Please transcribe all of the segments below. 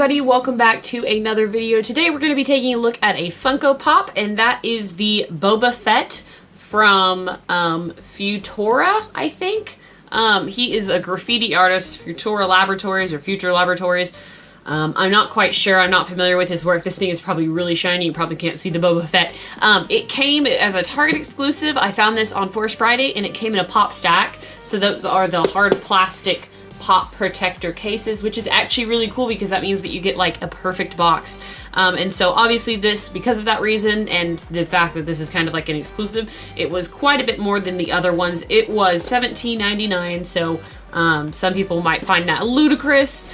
everybody, welcome back to another video. Today we're going to be taking a look at a Funko Pop, and that is the Boba Fett from Futura, I think. He is a graffiti artist, Futura Laboratories or Futura Laboratories. I'm not quite sure, I'm not familiar with his work. This thing is probably really shiny, you probably can't see the Boba Fett. It came as a Target exclusive. I found this on Force Friday, and it came in a pop stack. So those are the hard plastic pop protector cases, which is actually really cool because that means that you get like a perfect box. And so obviously this, because of that reason and the fact that this is kind of like an exclusive, it was quite a bit more than the other ones. It was $17.99, so some people might find that ludicrous.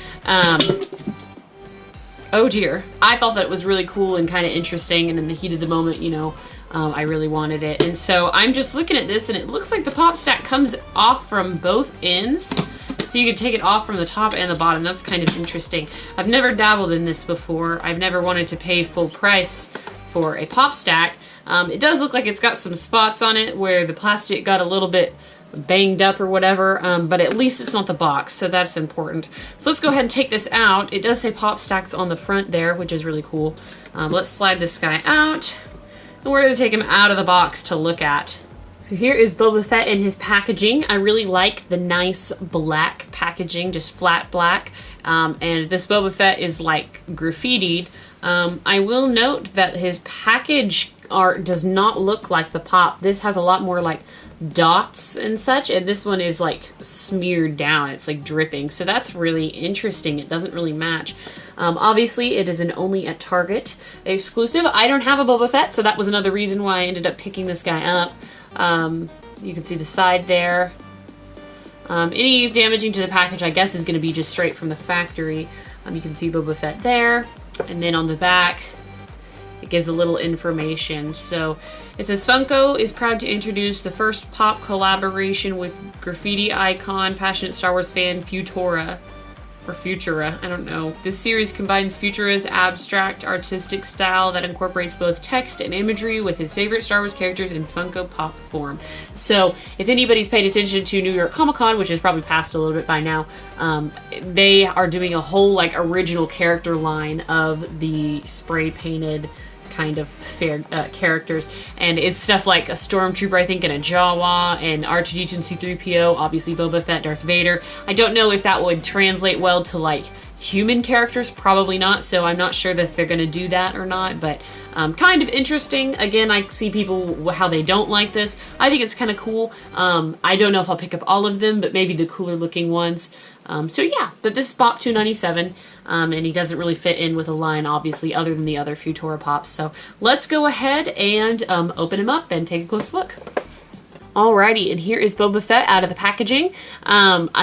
Oh dear. I thought that it was really cool and kind of interesting, and in the heat of the moment, you know, I really wanted it. And so I'm just looking at this, and it looks like the pop stack comes off from both ends. So you can take it off from the top and the bottom. That's kind of interesting. I've never dabbled in this before. I've never wanted to pay full price for a pop stack. It does look like it's got some spots on it where the plastic got a little bit banged up or whatever, but at least it's not the box, so that's important. So let's go ahead and take this out. It does say pop stacks on the front there, which is really cool. Let's slide this guy out, and we're going to take him out of the box to look at. So here is Boba Fett in his packaging. I really like the nice black packaging, just flat black. And this Boba Fett is like graffitied. I will note that his package art does not look like the pop. This has a lot more like dots and such, and this one is like smeared down. It's like dripping. So that's really interesting. It doesn't really match. Obviously, it is an only at Target exclusive. I don't have a Boba Fett, so that was another reason why I ended up picking this guy up. You can see the side there. Any damaging to the package, I guess, is going to be just straight from the factory. You can see Boba Fett there, and then on the back it gives a little information. So it says Funko is proud to introduce the first pop collaboration with graffiti icon, passionate Star Wars fan Futura. Or Futura, I don't know. This series combines Futura's abstract artistic style that incorporates both text and imagery with his favorite Star Wars characters in Funko Pop form. So if anybody's paid attention to New York Comic Con, which has probably passed a little bit by now, they are doing a whole like original character line of the spray painted kind of characters, and it's stuff like a Stormtrooper, I think, and a Jawa, and R2-D2 and C-3PO, obviously Boba Fett, Darth Vader. I don't know if that would translate well to like human characters, probably not, so I'm not sure that they're going to do that or not, but kind of interesting. Again, I see people how they don't like this. I think it's kind of cool. I don't know if I'll pick up all of them, but maybe the cooler looking ones. So yeah, but this is Pop $2.97, and he doesn't really fit in with a line, obviously, other than the other Futura Pops. So let's go ahead and open him up and take a close look. Alrighty, and here is Boba Fett out of the packaging.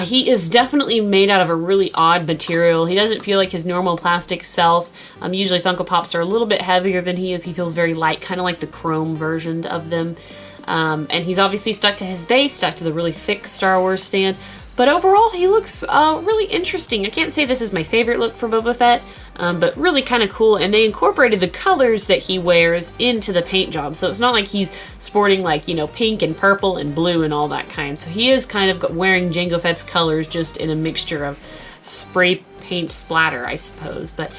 He is definitely made out of a really odd material. He doesn't feel like his normal plastic self. Usually Funko Pops are a little bit heavier than he is. He feels very light, kind of like the chrome version of them. And he's obviously stuck to his base, stuck to the really thick Star Wars stand. But overall, he looks really interesting. I can't say this is my favorite look for Boba Fett, but really kind of cool. And they incorporated the colors that he wears into the paint job. So it's not like he's sporting like, you know, pink and purple and blue and all that kind. So he is kind of wearing Jango Fett's colors, just in a mixture of spray paint splatter, I suppose. But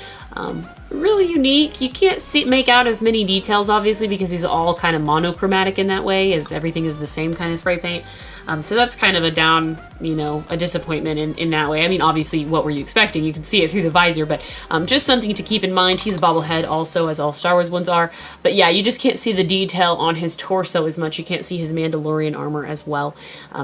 really unique. You can't make out as many details, obviously, because he's all kind of monochromatic in that way, as everything is the same kind of spray paint. So that's kind of a disappointment in that way. I mean, obviously, what were you expecting? You can see it through the visor, but just something to keep in mind. He's a bobblehead also, as all Star Wars ones are. But yeah, you just can't see the detail on his torso as much. You can't see his Mandalorian armor as well.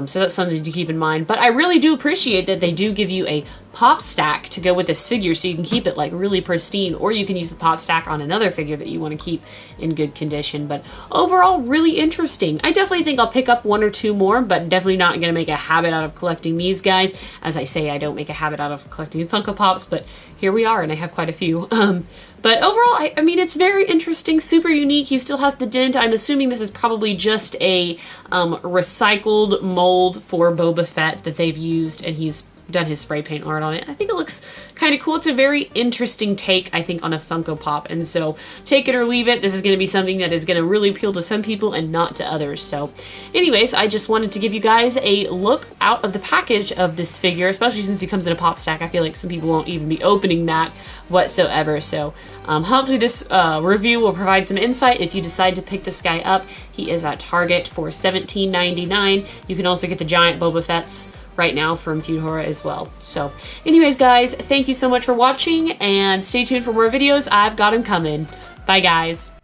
So that's something to keep in mind. But I really do appreciate that they do give you a pop stack to go with this figure, so you can keep it like really pristine, or you can use the pop stack on another figure that you want to keep in good condition. But overall, really interesting. I definitely think I'll pick up one or two more, but definitely not going to make a habit out of collecting these guys. As I say, I don't make a habit out of collecting Funko Pops, but here we are, and I have quite a few. But overall, I mean, it's very interesting, super unique. He still has the dent. I'm assuming this is probably just a recycled mold for Boba Fett that they've used, and he's done his spray paint art on it. I think it looks kind of cool. It's a very interesting take, I think, on a Funko Pop. And so take it or leave it. This is going to be something that is going to really appeal to some people and not to others. So anyways, I just wanted to give you guys a look out of the package of this figure, especially since he comes in a pop stack. I feel like some people won't even be opening that whatsoever. So hopefully this review will provide some insight if you decide to pick this guy up. He is at Target for $17.99. You can also get the giant Boba Fett's right now from Futura as well. So anyways, guys, thank you so much for watching, and stay tuned for more videos. I've got them coming. Bye, guys.